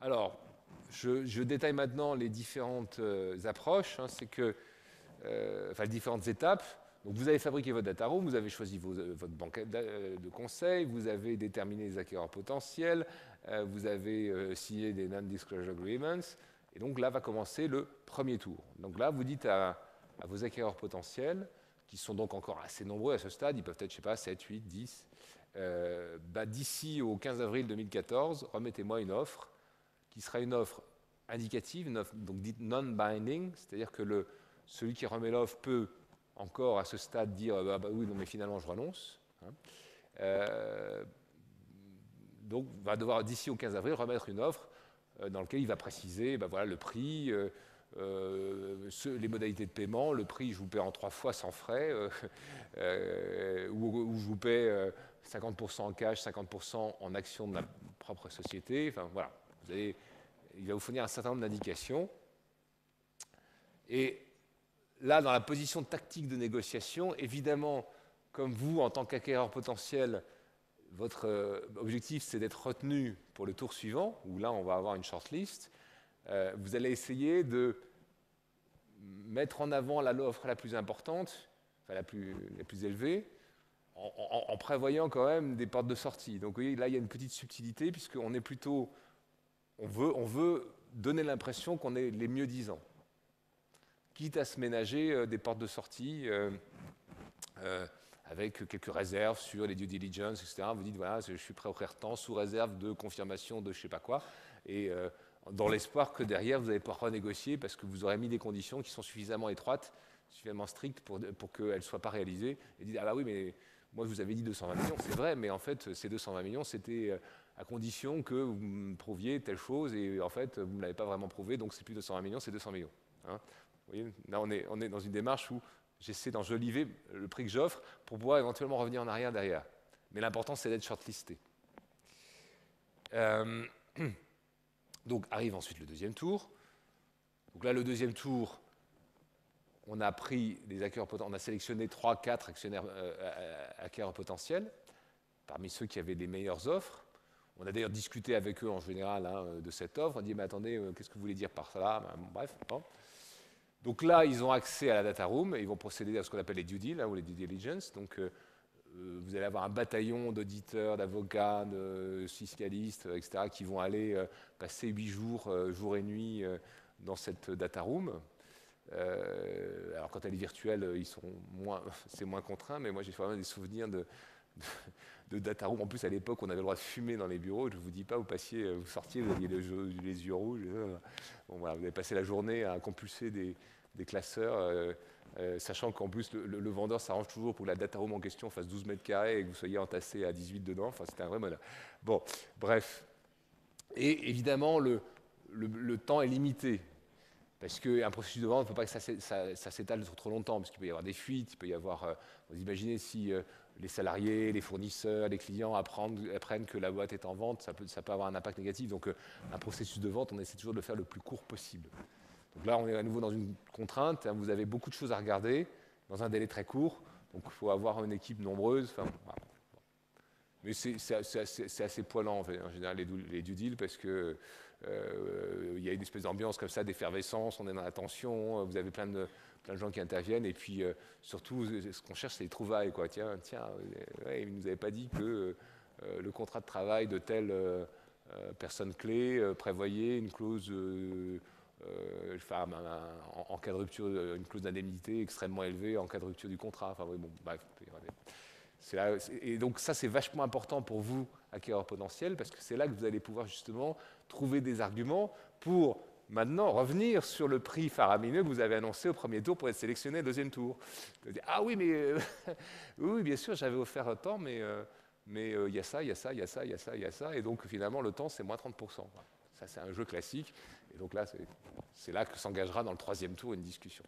Alors, je détaille maintenant les différentes approches, hein, c'est que, enfin, les différentes étapes. Donc, vous avez fabriqué votre data room, vous avez choisi votre banque de conseil, vous avez déterminé les acquéreurs potentiels, vous avez signé des non-disclosure agreements, et donc là va commencer le premier tour. Donc là, vous dites à vos acquéreurs potentiels, qui sont donc encore assez nombreux à ce stade, ils peuvent être, je ne sais pas, 7, 8, 10, d'ici au 15 avril 2014, remettez-moi une offre qui sera une offre indicative, une offre donc dite non-binding, c'est-à-dire que celui qui remet l'offre peut encore à ce stade dire oui, non, mais finalement je renonce. Hein. Donc va devoir d'ici au 15 avril remettre une offre dans laquelle il va préciser voilà, le prix, les modalités de paiement, le prix je vous paie en 3 fois sans frais, ou je vous paie 50% en cash, 50% en actions de ma propre société. Enfin voilà, il va vous fournir un certain nombre d'indications. Et là, dans la position tactique de négociation, évidemment, comme vous, en tant qu'acquéreur potentiel, votre objectif, c'est d'être retenu pour le tour suivant, où là, on va avoir une shortlist. Vous allez essayer de mettre en avant l'offre la plus importante, enfin la plus élevée, en prévoyant quand même des portes de sortie. Donc, vous voyez, là, il y a une petite subtilité, puisqu'on est plutôt... On veut donner l'impression qu'on est les mieux-disants, quitte à se ménager des portes de sortie avec quelques réserves sur les due diligence, etc. Vous dites, voilà, je suis prêt à offrir tant sous réserve de confirmation de je ne sais pas quoi, et dans l'espoir que derrière, vous allez pouvoir renégocier parce que vous aurez mis des conditions qui sont suffisamment étroites, suffisamment strictes pour qu'elles ne soient pas réalisées, et dites, ah bah oui, mais moi je vous avais dit 220 millions, c'est vrai, mais en fait, ces 220 millions, c'était à condition que vous me prouviez telle chose, et en fait, vous ne l'avez pas vraiment prouvé, donc c'est plus 220 millions, c'est 200 millions. Hein. Vous voyez, là, on est dans une démarche où j'essaie d'enjoliver le prix que j'offre pour pouvoir éventuellement revenir en arrière derrière. Mais l'important, c'est d'être shortlisté. Donc, arrive ensuite le deuxième tour. Donc là, le deuxième tour, on a pris des acquéreurs potentiels, on a sélectionné 3-4 acquéreurs potentiels, parmi ceux qui avaient les meilleures offres. On a d'ailleurs discuté avec eux en général de cette offre. On a dit, mais attendez, qu'est-ce que vous voulez dire par ça? Bref, bon. Donc là, ils ont accès à la data room et ils vont procéder à ce qu'on appelle les due deals ou les due diligence. Donc, vous allez avoir un bataillon d'auditeurs, d'avocats, de fiscalistes, etc., qui vont aller passer 8 jours, jour et nuit, dans cette data room. Alors, quand elle est virtuelle, c'est moins contraint, mais moi, j'ai vraiment des souvenirs de data room. En plus, à l'époque, on avait le droit de fumer dans les bureaux. Je ne vous dis pas, vous sortiez, vous aviez les yeux rouges. Bon, voilà, vous avez passé la journée à compulser des classeurs, sachant qu'en plus, le vendeur s'arrange toujours pour que la data room en question fasse 12 mètres carrés et que vous soyez entassé à 18 dedans. Enfin, c'était un vrai malheur. Bon, bref. Et évidemment, le temps est limité. Parce qu'un processus de vente, il ne faut pas que ça s'étale sur trop longtemps, parce qu'il peut y avoir des fuites, il peut y avoir... vous imaginez si les salariés, les fournisseurs, les clients apprennent que la boîte est en vente, ça peut avoir un impact négatif. Donc un processus de vente, on essaie toujours de le faire le plus court possible. Donc là, on est à nouveau dans une contrainte, hein, vous avez beaucoup de choses à regarder, dans un délai très court, donc il faut avoir une équipe nombreuse. Enfin, voilà. Mais c'est assez poilant en général les due deals parce que il y a une espèce d'ambiance comme ça d'effervescence, on est dans la tension, vous avez plein de gens qui interviennent et puis surtout ce qu'on cherche c'est les trouvailles quoi. Tiens, ouais, il ne nous avait pas dit que le contrat de travail de telle personne clé prévoyait une clause en cas de rupture, une clause d'indemnité extrêmement élevée en cas de rupture du contrat. Enfin oui, bon, bref. Et donc ça, c'est vachement important pour vous, acquéreurs potentiels, parce que c'est là que vous allez pouvoir justement trouver des arguments pour maintenant revenir sur le prix faramineux que vous avez annoncé au premier tour pour être sélectionné au deuxième tour. Ah oui, mais oui, bien sûr, j'avais offert tant, mais il y a ça, il y a ça, il y a ça, il y a ça, il y a ça, et donc finalement le temps c'est moins 30%. Ça c'est un jeu classique, et donc là c'est là que s'engagera dans le troisième tour une discussion.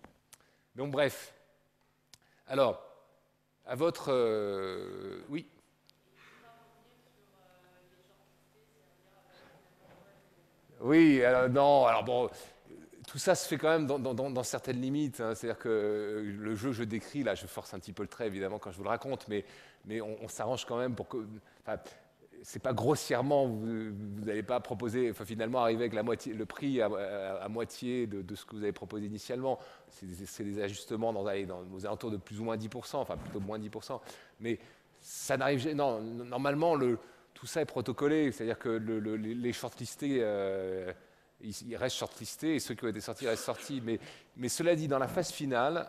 Donc bref, alors. À votre... oui. Oui, alors, non, alors bon, tout ça se fait quand même dans certaines limites. Hein, c'est-à-dire que le jeu que je décris, là, je force un petit peu le trait, évidemment, quand je vous le raconte, mais on s'arrange quand même pour que... c'est pas grossièrement, vous n'allez pas proposer, enfin, finalement arriver avec le prix à moitié de ce que vous avez proposé initialement. C'est des ajustements aux alentours de plus ou moins 10%, enfin plutôt moins 10%. Mais ça n'arrive non, normalement, tout ça est protocolé, c'est-à-dire que les shortlistés, ils restent shortlistés et ceux qui ont été sortis restent sortis. Mais cela dit, dans la phase finale,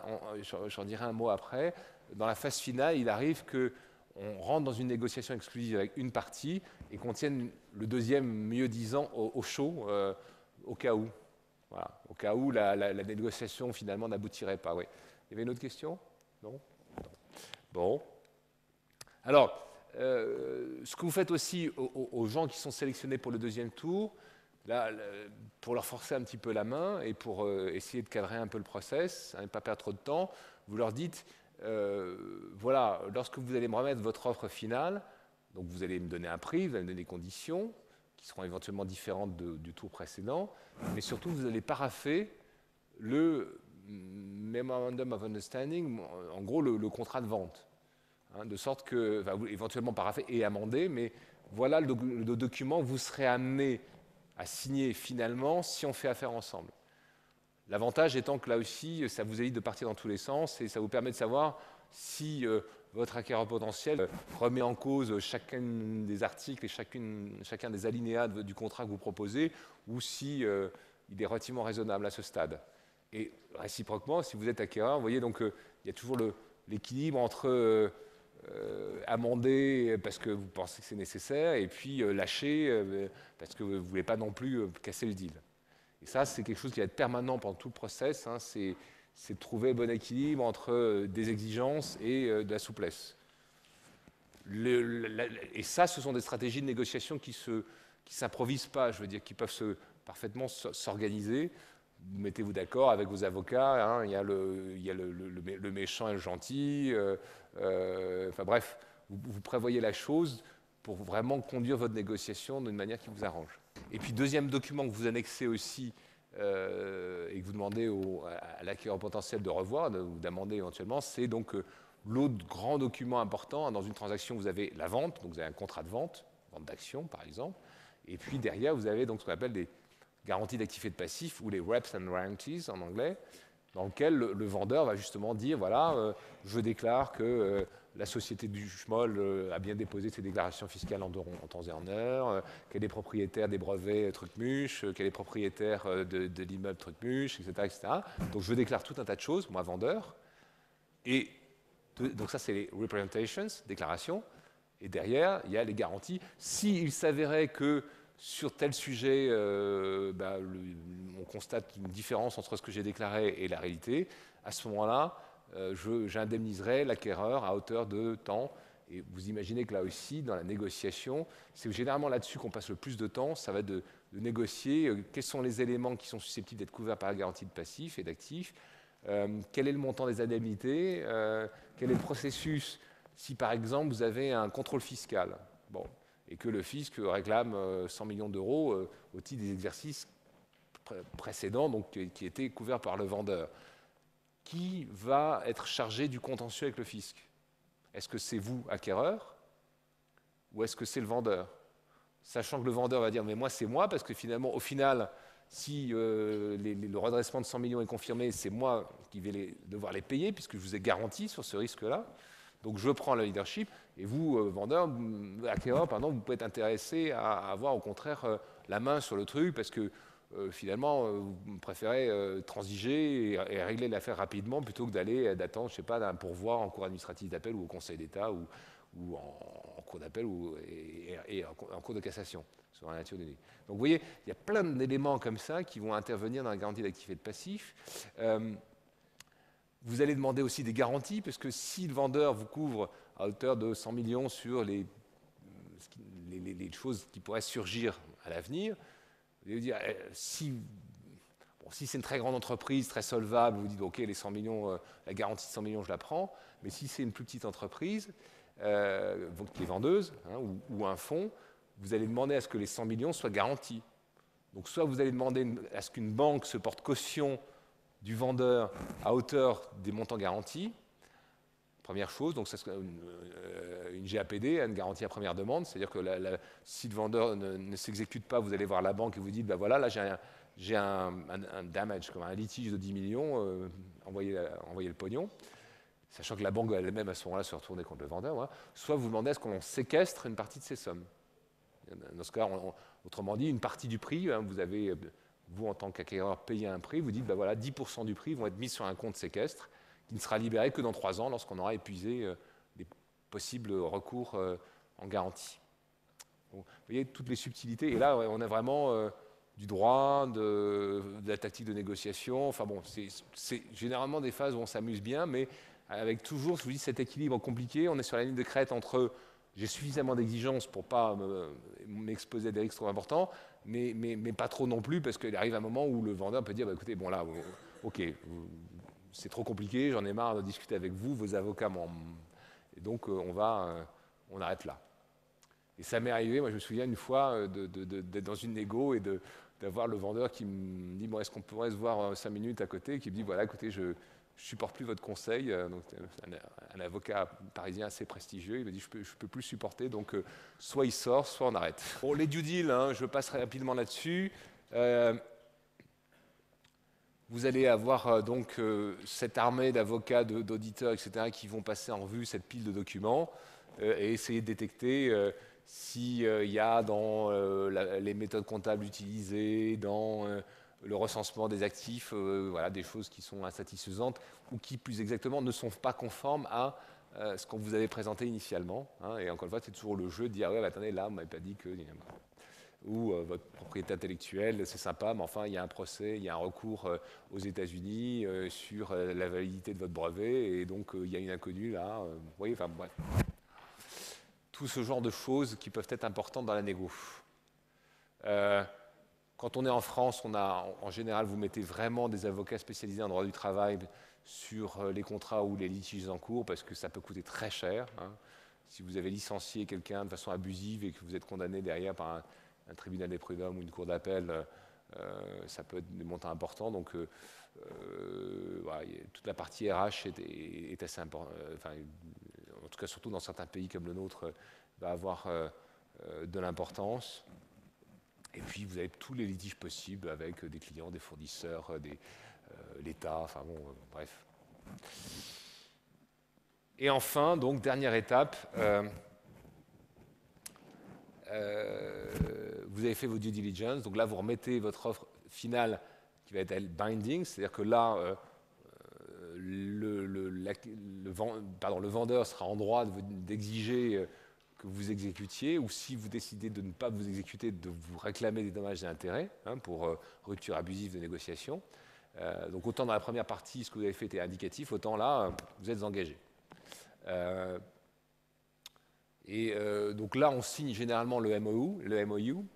j'en dirai un mot après, dans la phase finale, il arrive que on rentre dans une négociation exclusive avec une partie et qu'on tienne le deuxième mieux disant au chaud, au cas où. Voilà, au cas où la négociation finalement n'aboutirait pas. Oui. Il y avait une autre question? Non? Bon. Alors, ce que vous faites aussi aux gens qui sont sélectionnés pour le deuxième tour, là, pour leur forcer un petit peu la main et pour essayer de cadrer un peu le process, ne pas perdre trop de temps, vous leur dites voilà, lorsque vous allez me remettre votre offre finale, donc vous allez me donner un prix, vous allez me donner des conditions qui seront éventuellement différentes du tour précédent, mais surtout vous allez paraffer le Memorandum of Understanding, en gros le contrat de vente, hein, de sorte que, enfin, éventuellement paraffer et amender, mais voilà le document que vous serez amené à signer finalement si on fait affaire ensemble. L'avantage étant que là aussi, ça vous évite de partir dans tous les sens et ça vous permet de savoir si votre acquéreur potentiel remet en cause chacun des articles et chacun des alinéas du contrat que vous proposez ou si il est relativement raisonnable à ce stade. Et réciproquement, si vous êtes acquéreur, vous voyez, donc il y a toujours l'équilibre entre amender parce que vous pensez que c'est nécessaire et puis lâcher parce que vous ne voulez pas non plus casser le deal. Et ça, c'est quelque chose qui va être permanent pendant tout le process, hein, c'est de trouver le bon équilibre entre des exigences et de la souplesse. Et ça, ce sont des stratégies de négociation qui ne s'improvisent pas, je veux dire, qui peuvent parfaitement s'organiser. Mettez-vous d'accord avec vos avocats, hein, il y a le méchant et le gentil, enfin bref, vous prévoyez la chose pour vraiment conduire votre négociation d'une manière qui vous arrange. Et puis, deuxième document que vous annexez aussi et que vous demandez à l'acquéreur potentiel de revoir ou d'amender éventuellement, c'est donc l'autre grand document important. Dans une transaction, vous avez la vente, donc vous avez un contrat de vente d'actions par exemple, et puis derrière, vous avez donc ce qu'on appelle des garanties d'actifs et de passifs, ou les reps and warranties en anglais, dans lequel le vendeur va justement dire, voilà, je déclare que la société du Schmoll a bien déposé ses déclarations fiscales en temps et en heure, qu'elle est propriétaire des brevets Trucmuche, qu'elle est propriétaire de l'immeuble Trucmuche, etc., etc. Donc je déclare tout un tas de choses, moi vendeur, et donc ça c'est les representations, déclarations, et derrière il y a les garanties. S'il s'avérait que sur tel sujet, on constate une différence entre ce que j'ai déclaré et la réalité, à ce moment-là, j'indemniserai l'acquéreur à hauteur de temps. Et vous imaginez que là aussi, dans la négociation, c'est généralement là-dessus qu'on passe le plus de temps, ça va être de négocier quels sont les éléments qui sont susceptibles d'être couverts par la garantie de passifs et d'actifs, quel est le montant des indemnités, quel est le processus si par exemple vous avez un contrôle fiscal. Bon. Et que le fisc réclame 100 millions d'euros au titre des exercices précédents, donc, qui étaient couverts par le vendeur. Qui va être chargé du contentieux avec le fisc? Est-ce que c'est vous, acquéreur, ou est-ce que c'est le vendeur? Sachant que le vendeur va dire, mais moi, c'est moi, parce que finalement, au final, si le redressement de 100 millions est confirmé, c'est moi qui vais devoir les payer, puisque je vous ai garanti sur ce risque-là. Donc je prends le leadership, et vous, vendeur, acquéreur, pardon, vous pouvez être intéressé à avoir au contraire la main sur le truc, parce que finalement, vous préférez transiger et régler l'affaire rapidement plutôt que d'attendre, je sais pas, d'un pourvoi en cour administrative d'appel ou au Conseil d'État ou en cour d'appel et en cour de cassation sur la nature du délit. Donc vous voyez, il y a plein d'éléments comme ça qui vont intervenir dans la garantie d'actifs et de passifs. Vous allez demander aussi des garanties, parce que si le vendeur vous couvre à hauteur de 100 millions sur les choses qui pourraient surgir à l'avenir, vous allez dire, si c'est une très grande entreprise, très solvable, vous dites, OK, les 100 millions, la garantie de 100 millions, je la prends, mais si c'est une plus petite entreprise, qui est vendeuse, hein, ou un fonds, vous allez demander à ce que les 100 millions soient garantis. Donc soit vous allez demander à ce qu'une banque se porte caution du vendeur à hauteur des montants garantis, Première chose, donc ça serait une GAPD, une garantie à première demande, c'est-à-dire que si le vendeur ne s'exécute pas, vous allez voir la banque et vous dites, ben voilà, là j'ai un damage, comme un litige de 10 millions, envoyez le pognon, sachant que la banque elle-même à ce moment-là se retourner contre le vendeur, voilà. Soit vous demandez à ce qu'on séquestre une partie de ces sommes. Dans ce cas, autrement dit, une partie du prix, hein, vous avez, vous en tant qu'acquéreur, payé un prix, vous dites, ben voilà, 10% du prix vont être mis sur un compte séquestre, qui ne sera libéré que dans 3 ans lorsqu'on aura épuisé les possibles recours en garantie. Donc, vous voyez toutes les subtilités. Et là, on a vraiment du droit, de la tactique de négociation. Enfin bon, c'est généralement des phases où on s'amuse bien, mais avec toujours, je vous dis, cet équilibre compliqué. On est sur la ligne de crête entre j'ai suffisamment d'exigences pour ne pas m'exposer à des risques trop importants, mais pas trop non plus, parce qu'il arrive un moment où le vendeur peut dire, bah, écoutez, bon là, ok, c'est trop compliqué, j'en ai marre de discuter avec vous, vos avocats m'en... Et donc on arrête là. Et ça m'est arrivé, moi je me souviens une fois d'être dans une négo et d'avoir le vendeur qui me dit, bon, est-ce qu'on pourrait se voir 5 minutes à côté, qui me dit, voilà, écoutez, je ne supporte plus votre conseil, donc un avocat parisien assez prestigieux, il me dit, je peux plus supporter, donc soit il sort, soit on arrête. Bon, les due deals, hein, je passerai rapidement là-dessus. Vous allez avoir donc cette armée d'avocats, d'auditeurs, etc., qui vont passer en revue cette pile de documents et essayer de détecter s'il y a dans les méthodes comptables utilisées, dans le recensement des actifs, voilà, des choses qui sont insatisfaisantes ou qui, plus exactement, ne sont pas conformes à ce qu'on vous avait présenté initialement. Hein, et encore une fois, c'est toujours le jeu de dire, ouais, bah, attendez, là, on ne m'avait pas dit que... Ou votre propriété intellectuelle, c'est sympa, mais enfin, il y a un procès, il y a un recours aux États-Unis sur la validité de votre brevet, et donc il y a une inconnue là. Vous voyez, enfin bref. Tout ce genre de choses qui peuvent être importantes dans la négo. Quand on est en France, en général, vous mettez vraiment des avocats spécialisés en droit du travail sur les contrats ou les litiges en cours, parce que ça peut coûter très cher. Hein. Si vous avez licencié quelqu'un de façon abusive et que vous êtes condamné derrière par un tribunal des prud'hommes ou une cour d'appel, ça peut être des montants importants. Donc, voilà, toute la partie RH est assez importante. En tout cas, surtout dans certains pays comme le nôtre, va avoir de l'importance. Et puis, vous avez tous les litiges possibles avec des clients, des fournisseurs, l'État, enfin bon, bref. Et enfin, donc, dernière étape, vous avez fait vos due diligence, donc là vous remettez votre offre finale qui va être binding, c'est-à-dire que là le vendeur sera en droit d'exiger que vous exécutiez, ou si vous décidez de ne pas vous exécuter, de vous réclamer des dommages et intérêts hein, pour rupture abusive de négociation. Donc autant dans la première partie ce que vous avez fait était indicatif, autant là vous êtes engagé. Donc là, on signe généralement le MOU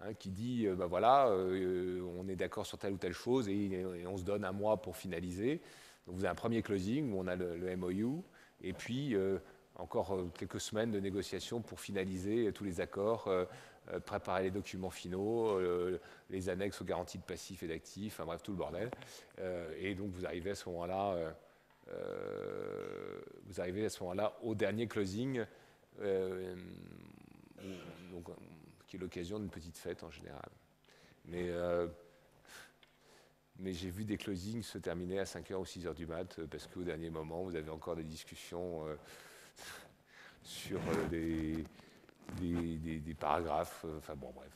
hein, qui dit, ben voilà, on est d'accord sur telle ou telle chose et on se donne un mois pour finaliser. Donc vous avez un premier closing où on a le MOU et puis encore quelques semaines de négociations pour finaliser tous les accords, préparer les documents finaux, les annexes aux garanties de passifs et d'actifs, enfin bref, tout le bordel. Et donc vous arrivez à ce moment-là, au dernier closing. Donc, qui est l'occasion d'une petite fête en général. Mais j'ai vu des closings se terminer à 5h ou 6h du mat parce qu'au dernier moment, vous avez encore des discussions sur des paragraphes. Enfin bon, bref.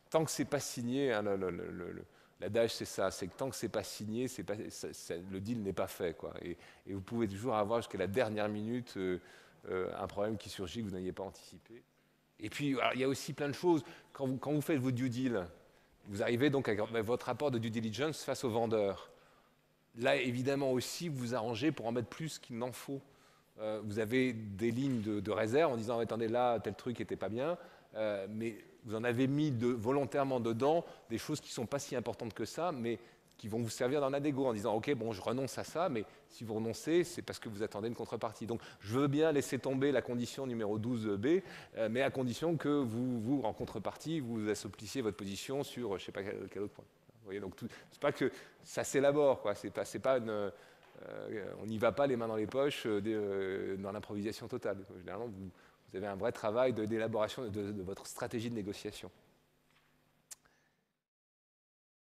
Tant que c'est pas signé, hein, l'adage c'est ça, c'est que tant que c'est pas signé, le deal n'est pas fait, quoi. Et vous pouvez toujours avoir jusqu'à la dernière minute un problème qui surgit que vous n'aviez pas anticipé. Et puis alors, il y a aussi plein de choses. Quand vous faites vos due deals, vous arrivez donc avec votre rapport de due diligence face au vendeur. Là, évidemment aussi, vous vous arrangez pour en mettre plus qu'il n'en faut. Vous avez des lignes de réserve en disant attendez là, tel truc n'était pas bien, mais vous en avez mis volontairement dedans des choses qui ne sont pas si importantes que ça, mais qui vont vous servir dans la négo en disant ok, bon, je renonce à ça, mais si vous renoncez, c'est parce que vous attendez une contrepartie. Donc je veux bien laisser tomber la condition numéro 12B, mais à condition que vous, en contrepartie, vous assouplissiez votre position sur je ne sais pas quel autre point. Vous voyez, donc c'est pas que ça s'élabore, quoi. C'est pas on n'y va pas les mains dans les poches dans l'improvisation totale. Généralement, vous avez un vrai travail d'élaboration de votre stratégie de négociation.